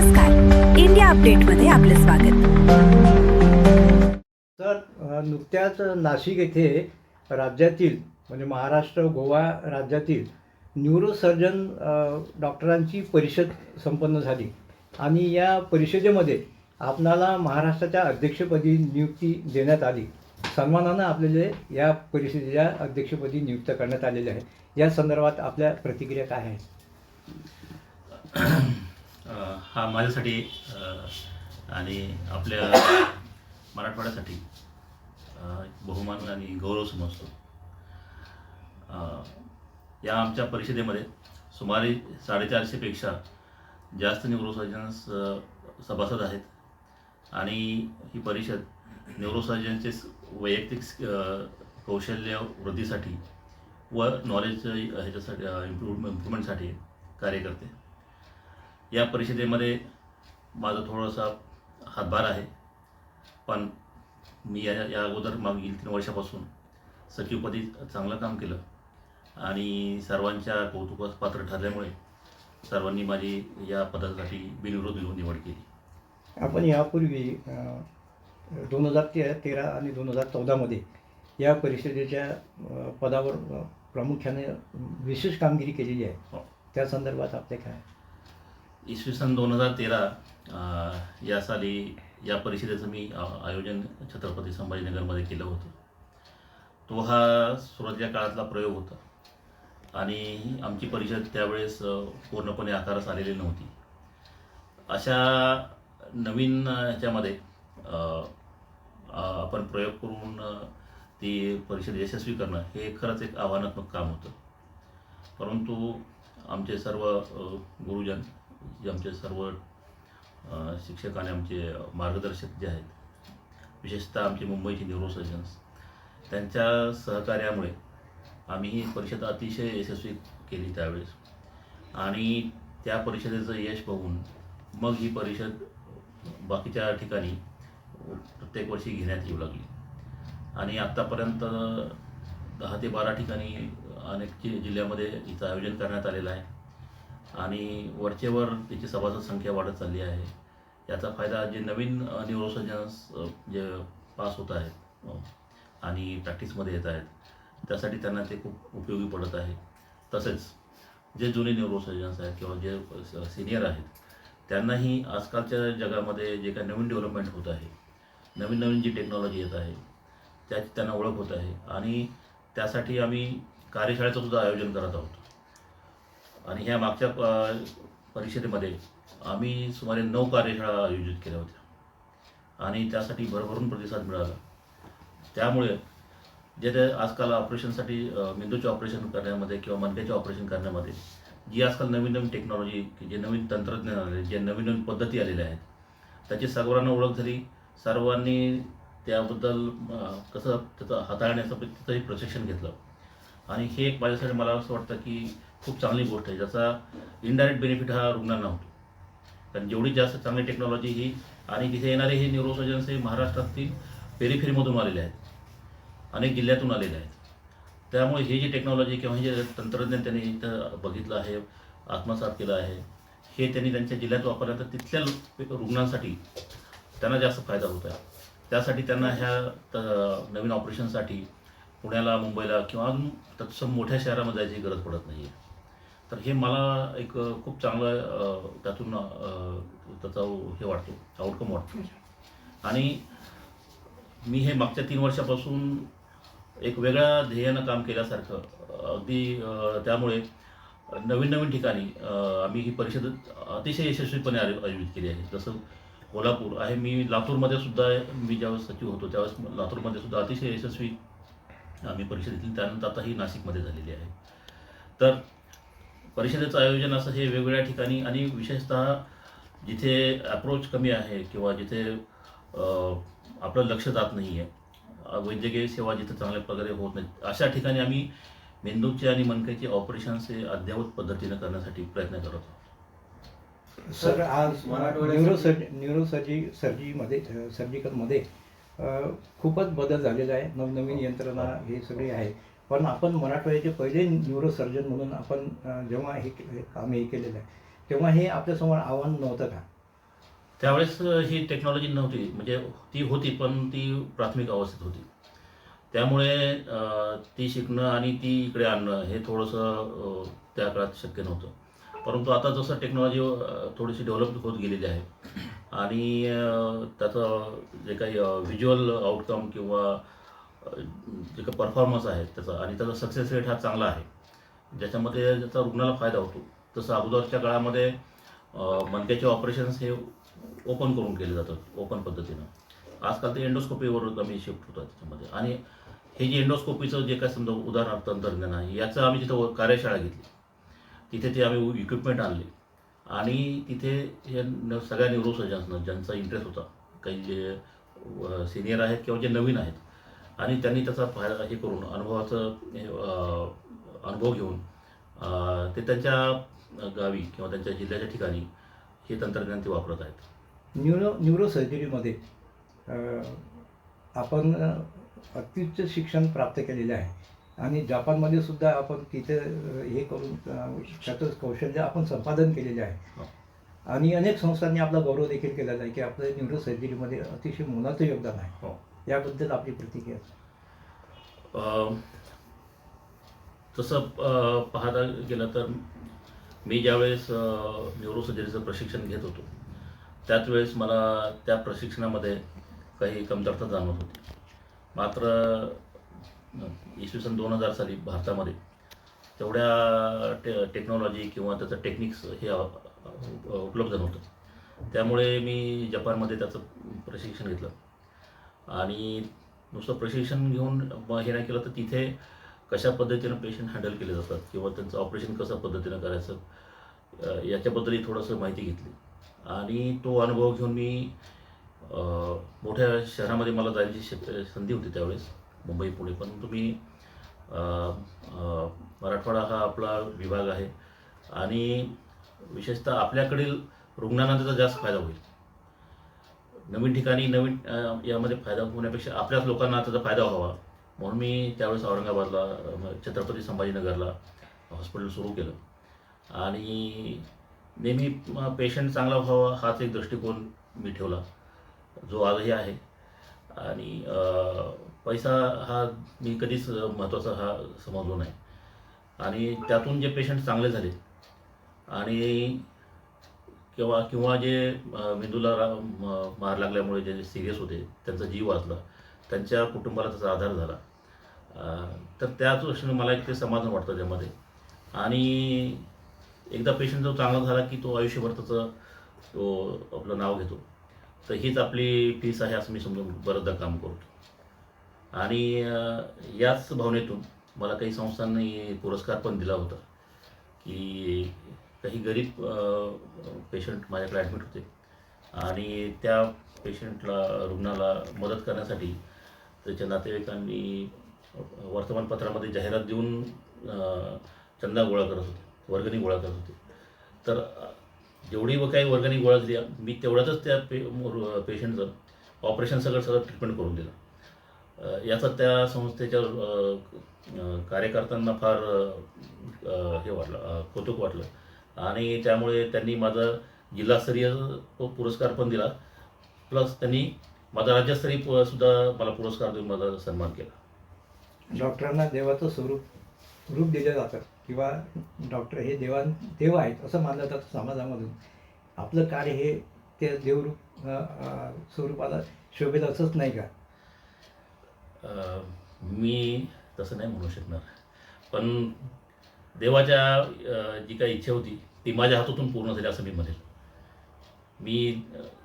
नमस्कार, इंडिया अपडेटमध्ये आपलं स्वागत. तर नुकत्याच नाशिक येथे राज्यातील म्हणजे महाराष्ट्र गोवा राज्यातील न्यूरोसर्जन डॉक्टरांची परिषद संपन्न झाली आणि या परिषदेमध्ये आपणाला महाराष्ट्राच्या अध्यक्षपदी नियुक्ती देण्यात आली. सन्मानानं आपल्याला या परिषदेच्या अध्यक्षपदी नियुक्त करण्यात आलेले आहे. या संदर्भात आपल्या प्रतिक्रिया काय आहेत? हा माझ्यासाठी आणि आपल्या मराठवाड्यासाठी बहुमान आणि गौरव समजतो. या आमच्या परिषदेमध्ये सुमारे 450पेक्षा जास्त न्यूरोसर्जन्स सभासद आहेत आणि ही परिषद न्यूरोसर्जनचे वैयक्तिक कौशल्य वृद्धीसाठी व नॉलेज ह्याच्यासाठी इम्प्रूव्हमेंटसाठी कार्य करते. या परिषदेमध्ये माझा थोडासा हातभार आहे, पण मी या अगोदर मागील 3 वर्षापासून सचिवपदी चांगलं काम केलं आणि सर्वांच्या कौतुकास पात्र ठरल्यामुळे सर्वांनी माझी या पदासाठी बिनविरोध निवड केली. आपण यापूर्वी 2013 आणि 2014मध्ये या परिषदेच्या पदावर प्रामुख्याने विशेष कामगिरी केलेली आहे. त्या संदर्भात आपले काय? इसवी सन 2013 या साली या परिषदेचं मी आयोजन छत्रपती संभाजीनगरमध्ये केलं होतं. तो हा सुरुवातीच्या काळातला प्रयोग होता आणि आमची परिषद त्यावेळेस पूर्णपणे आकारास आलेली नव्हती. अशा नवीन ह्याच्यामध्ये आपण प्रयोग करून ती परिषद यशस्वी करणं हे खरंच एक आव्हानात्मक काम होतं. परंतु आमचे सर्व गुरुजन, जे आमचे सर्व शिक्षक आणि आमचे मार्गदर्शक जे आहेत, विशेषतः आमचे मुंबईचे न्यूरोसर्जन्स, त्यांच्या सहकार्यामुळे आम्ही ही परिषद अतिशय यशस्वी केली त्यावेळेस आणि त्या परिषदेचं यश बघून मग ही परिषद बाकीच्या ठिकाणी प्रत्येक वर्षी घेण्यात येऊ लागली आणि आत्तापर्यंत 10 ते 12 ठिकाणी अनेक जिल्ह्यामध्ये हिचं आयोजन करण्यात आलेलं आहे आणि वरचेवर त्याची सभासद संख्या वाढत चालली आहे. याचा फायदा जे नवीन न्यूरोसर्जन्स जे पास होत आहेत आणि प्रॅक्टिसमध्ये येत आहेत त्यासाठी त्यांना ते खूप उपयोगी पडत आहे. तसेच जे जुने न्यूरोसर्जन्स आहेत किंवा जे सिनियर आहेत त्यांनाही आजकालच्या जगामध्ये जे काही नवीन डेव्हलपमेंट होत आहे, नवीन नवीन जी टेक्नॉलॉजी येत आहे त्याची त्यांना ओळख होत आहे आणि त्यासाठी आम्ही कार्यशाळेचं सुद्धा आयोजन करत आहोत आणि ह्या मागच्या परिषदेमध्ये आम्ही सुमारे 9 कार्यशाळा आयोजित केल्या होत्या आणि त्यासाठी भरभरून प्रतिसाद मिळाला. त्यामुळे जे आजकाल ऑपरेशनसाठी मेंदूचे ऑपरेशन करण्यामध्ये किंवा मणक्याचे ऑपरेशन करण्यामध्ये जी आजकाल नवीन नवीन टेक्नॉलॉजी, जे नवीन तंत्रज्ञान आले, जे नवीन नवीन पद्धती आलेल्या आहेत त्याची सर्वांना ओळख झाली. सर्वांनी त्याबद्दल कसं त्याचं हाताळण्याचं तिथंही प्रशिक्षण घेतलं आणि हे एक माझ्यासाठी मला असं वाटतं की खूप चांगली गोष्ट आहे, ज्याचा इनडायरेक्ट बेनिफिट हा रुग्णांना होतो. कारण जेवढी जास्त चांगली टेक्नॉलॉजी ही आणि तिथे येणारे हे न्यूरोसर्जन्स हे महाराष्ट्रातील पेरिफेरीमधून आलेले आहेत, अनेक जिल्ह्यातून आलेले आहेत. त्यामुळे ही जी टेक्नॉलॉजी किंवा हे जे तंत्रज्ञान त्यांनी इथं बघितलं आहे, आत्मसात केलं आहे, हे त्यांनी त्यांच्या जिल्ह्यात वापरलं तर तिथल्या रुग्णांसाठी त्यांना जास्त फायदा होत आहे. त्यासाठी त्यांना ह्या नवीन ऑपरेशनसाठी पुण्याला, मुंबईला किंवा अजून तत्सम मोठ्या शहरामध्ये जायची गरज पडत नाही आहे. तर हे मला एक खूप चांगलं त्यातून त्याचा हे वाटतो, आउटकम वाटतो आणि मी हे मागच्या 3 वर्षापासून एक वेगळ्या ध्येयानं काम केल्यासारखं अगदी त्यामुळे नवीन नवीन ठिकाणी आम्ही ही परिषद अतिशय यशस्वीपणे आयोजित केली आहे. जसं कोल्हापूर आहे, मी लातूरमध्ये सुद्धा, मी ज्यावेळेस सचिव होतो त्यावेळेस लातूरमध्ये सुद्धा अतिशय यशस्वी आम्ही परिषद घेतली. त्यानंतर आता ही नाशिकमध्ये झालेली आहे. तर परिषदेचं आयोजन असं हे वेगवेगळ्या ठिकाणी आणि विशेषतः जिथे अप्रोच कमी आहे किंवा जिथे आपलं लक्ष जात नाही आहे, वैद्यकीय सेवा जिथे चांगल्या प्रकारे होत नाही, अशा ठिकाणी आम्ही मेंदूचे आणि मणक्याचे ऑपरेशन्स हे अद्ययावत पद्धतीनं करण्यासाठी प्रयत्न करत आहोत. सर, आज सर्जिकलमध्ये खूपच बदल झालेला आहे. नवनवीन यंत्रणा हे सगळे आहे. पण आपण मराठवाड्याचे पहिले न्यूरोसर्जन म्हणून आपण जेव्हा हे काम केलेलं आहे तेव्हा हे आपल्यासमोर आव्हान नव्हतं का? त्यावेळेस ही टेक्नॉलॉजी नव्हती, म्हणजे ती होती पण ती प्राथमिक अवस्थेत होती. त्यामुळे ती शिकणं आणि ती इकडे आणणं हे थोडंसं त्या काळात शक्य नव्हतं. परंतु आता जसं टेक्नॉलॉजी थोडीशी डेव्हलप होत गेलेली आहे आणि त्याचं जे काही व्हिज्युअल आउटकम किंवा जे काही परफॉर्मन्स आहे त्याचा आणि त्याचा सक्सेस रेट हा चांगला आहे, ज्याच्यामध्ये त्याचा रुग्णाला फायदा होतो. तसं अगोदरच्या काळामध्ये मणक्याचे ऑपरेशन्स हे ओपन करून केले जातात, ओपन पद्धतीनं. आजकाल ते एंडोस्कोपीवर आम्ही शिफ्ट होतो त्याच्यामध्ये. आणि हे जे एंडोस्कोपीचं जे काय समजा उदाहरणार्थ तंत्रज्ञान आहे, याचं आम्ही तिथं कार्यशाळा घेतली. तिथे ते आम्ही इक्विपमेंट आणले आणि तिथे हे सगळ्या न्यूरोसर्जन्सना ज्यांचा इंटरेस्ट होता, काही जे सिनियर आहेत किंवा जे नवीन आहेत, आणि त्यांनी त्याचा फायदा हे करून अनुभव घेऊन ते त्यांच्या गावी किंवा त्यांच्या जिल्ह्याच्या ठिकाणी हे तंत्रज्ञान ते वापरत आहेत. न्यूरोसर्जरीमध्ये आपण अत्युच्च शिक्षण प्राप्त केलेले आहे आणि जपानमध्ये सुद्धा आपण तिथे हे करून त्याचं कौशल्य आपण संपादन केलेले आहे. आणि अनेक संस्थांनी आपला गौरव देखील केलेला आहे की आपलं न्यूरोसर्जरीमध्ये अतिशय मोलाचं योगदान आहे. हो. याबद्दल आपली प्रतिक्रिया. तसं पाहता गेलं तर मी ज्यावेळेस न्यूरोसर्जरीचं प्रशिक्षण घेत होतो त्याच वेळेस मला त्या प्रशिक्षणामध्ये काही कमतरता जाणवत होती. मात्र इसवी सन 2000 साली भारतामध्ये तेवढ्या टेक्नॉलॉजी किंवा त्याचं टेक्निक्स हे उपलब्ध नव्हतं. त्यामुळे मी जपानमध्ये त्याचं प्रशिक्षण घेतलं आणि नुसतं प्रशिक्षण घेऊन हे नाही केलं तर तिथे कशा पद्धतीनं पेशंट हँडल केले जातात किंवा त्यांचं ऑपरेशन कशा पद्धतीनं करायचं याच्याबद्दलही थोडंसं माहिती घेतली. आणि तो अनुभव घेऊन मी मोठ्या शहरामध्ये मला जायची संधी होती त्यावेळेस, मुंबई पुणे. परंतु मी मराठवाडा हा आपला विभाग आहे आणि विशेषतः आपल्याकडील रुग्णांना त्याचा जास्त फायदा होईल. नवीन ठिकाणी नवीन यामध्ये फायदा होण्यापेक्षा आपल्याच लोकांना त्याचा फायदा व्हावा म्हणून मी त्यावेळेस औरंगाबादला छत्रपती संभाजीनगरला हॉस्पिटल सुरू केलं. आणि नेहमी पेशंट चांगला व्हावा हाच एक दृष्टिकोन मी ठेवला, जो आजही आहे. आणि पैसा हा मी कधीच महत्त्वाचा हा समजलो नाही. आणि त्यातून जे पेशंट चांगले झाले आणि किंवा जे मेंदूला मार लागल्यामुळे जे सिरियस होते त्यांचा जीव वाचला, त्यांच्या कुटुंबाला त्याचा आधार झाला, तर त्याच दृष्टीने मला एक ते समाधान वाटतं त्यामध्ये. आणि एकदा पेशंट जो चांगला झाला की तो आयुष्यभर त्याचं तो आपलं नाव घेतो. तर हीच आपली फीस आहे असं मी समजून बरंचदा काम करतो. आणि याच भावनेतून मला काही संस्थांनी पुरस्कार पण दिला होता की काही गरीब पेशंट माझ्याकडे ॲडमिट होते आणि त्या रुग्णाला मदत करण्यासाठी त्याच्या नातेवाईकांनी वर्तमानपत्रामध्ये जाहिरात देऊन चंदा गोळा करत होते, वर्गणी गोळा करत होते. तर जेवढी काही वर्गणी गोळा झाली मी तेवढ्यातच त्या पेशंटचं ऑपरेशन सगळं ट्रीटमेंट करून दिलं. याचा त्या संस्थेच्या कार्यकर्त्यांना फार हे वाटलं, कौतुक वाटलं. आणि त्यामुळे त्यांनी माझा जिल्हास्तरीय पुरस्कार पण दिला, प्लस त्यांनी माझा राज्यस्तरीय सुद्धा मला पुरस्कार देऊन माझा सन्मान केला. डॉक्टरांना देवाचं रूप दिलं जातं किंवा डॉक्टर हे देव आहेत असं मानलं जातं समाजामधून. आपलं कार्य हे त्या देवरूप स्वरूपाला शोभेल असंच नाही का? मी तसं नाही म्हणू शकणार, पण देवाच्या जी काही इच्छा होती ती माझ्या हातातून पूर्ण झाली असं मी म्हणेल. मी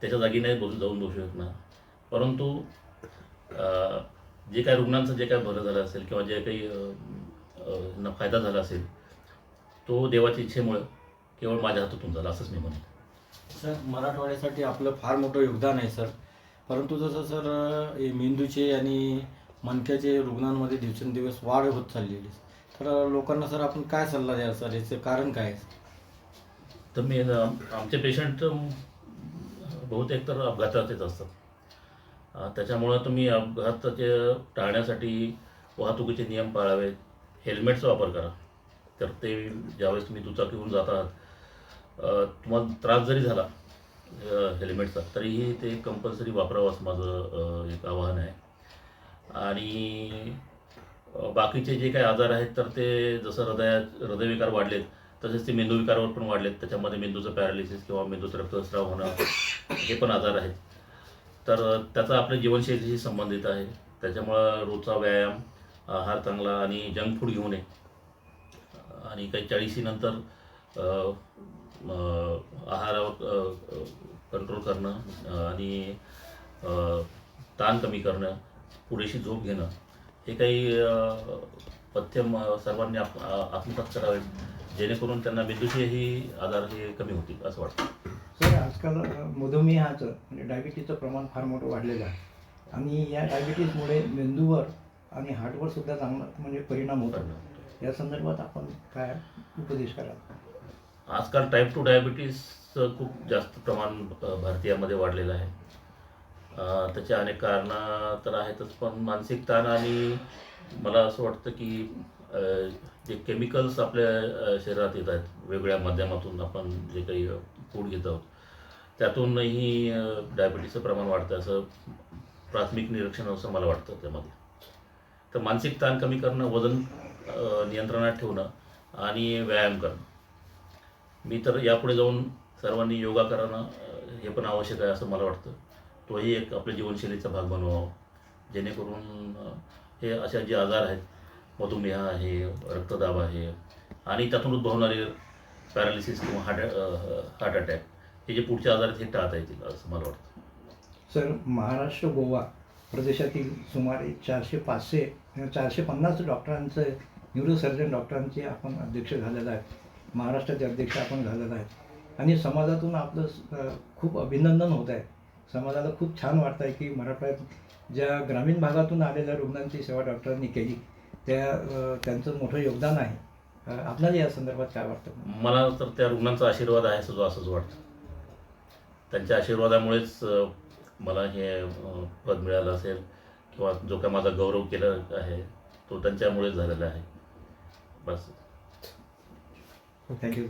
त्याच्या जागी नाही जाऊन बसू शकणार. परंतु जे काही रुग्णांचं जे काही बरं झालं असेल किंवा जे काही फायदा झाला असेल तो देवाच्या इच्छेमुळं केवळ माझ्या हातातून झाला असंच मी म्हणेन. सर, मराठवाड्यासाठी आपलं फार मोठं योगदान आहे सर. परंतु जसं सर मेंदूचे आणि मणक्याचे रुग्णांमध्ये दिवसेंदिवस वाढ होत चाललेली, तर लोकांना सर आपण काय सल्ला द्याल सर, याचं कारण काय आहे? तर मी आमचे पेशंट बहुतेक तर अपघाताचेच असतात. त्याच्यामुळं तुम्ही अपघाताचे टाळण्यासाठी वाहतुकीचे नियम पाळावेत, हेल्मेटचा वापर करा. तर ते ज्यावेळेस तुम्ही दुचाकीहून जात आहात, तुम्हाला त्रास जरी झाला हेल्मेटचा, तरीही ते कंपल्सरी वापरावं असं माझं एक आवाहन आहे. आणि बाकीचे जे काही आजार आहेत तर ते जसं हृदयविकार वाढलेत तसेच ते मेंदूविकारावर पण वाढलेत. त्याच्यामध्ये मेंदूचं पॅरालिसिस किंवा मेंदूचं रक्तस्राव होणं हे पण आजार आहेत. तर त्याचा आपल्या जीवनशैलीशी संबंधित आहे. त्याच्यामुळं रोजचा व्यायाम, आहार चांगला आणि जंक फूड घेऊ नये. आणि काही 40 नंतर आहारावर कंट्रोल करणं आणि ताण कमी करणं, पुरेशी झोप घेणं हे काही पथ्य सर्वांनी आत्मसात करावे, जेणेकरून त्यांना मेंदूचेही आजार हे कमी होतील असं वाटतं. सर, आजकाल मधुमेहाचं म्हणजे डायबिटीजचं प्रमाण फार मोठं वाढलेलं आहे आणि या डायबिटीजमुळे मेंदूवर आणि हार्टवर सुद्धा चांगला म्हणजे परिणाम होतात. या संदर्भात आपण काय उपदेश कराल? आजकाल टाईप 2 डायबिटीसचं खूप जास्त प्रमाण भारतीयामध्ये वाढलेलं आहे. त्याची अनेक कारणं तर आहेतच, पण मानसिक ताण आणि मला असं वाटतं की जे केमिकल्स आपल्या शरीरात येत आहेत वेगवेगळ्या माध्यमातून, आपण जे काही फूड घेत आहोत त्यातूनही डायबिटीसचं प्रमाण वाढतं असं प्राथमिक निरीक्षण असं मला वाटतं त्यामध्ये. तर मानसिक ताण कमी करणं, वजन नियंत्रणात ठेवणं आणि व्यायाम करणं. मी तर यापुढे जाऊन सर्वांनी योगा करणं हे पण आवश्यक आहे असं मला वाटतं. तोही एक आपल्या जीवनशैलीचा भाग बनवावा, जेणेकरून हे अशा जे आजार आहेत, मधुमेह आहे, रक्तदाब आहे आणि त्यातून उद्भवणारे पॅरालिसिस किंवा हार्ट अटॅक हे जे पुढचे आजार आहेत हे टाळता येतील असं मला वाटतं. सर, महाराष्ट्र गोवा प्रदेशातील सुमारे 450 डॉक्टरांचं, न्यूरोसर्जन डॉक्टरांचे आपण अध्यक्ष झालेलं आहे. महाराष्ट्राचे अध्यक्ष आपण झालेलं आहे आणि समाजातून आपलं खूप अभिनंदन होत आहे. समाजाला खूप छान वाटतं आहे की मराठवाड्यात ज्या ग्रामीण भागातून आलेल्या रुग्णांची सेवा डॉक्टरांनी केली त्यांचं मोठं योगदान आहे. आपल्याला या संदर्भात काय वाटतं? मला तर त्या रुग्णांचा आशीर्वाद आहे असंच वाटतं. त्यांच्या आशीर्वादामुळेच मला हे पद मिळालं असेल किंवा जो काय माझा गौरव केला आहे तो त्यांच्यामुळेच झालेला आहे. बस. थँक्यू.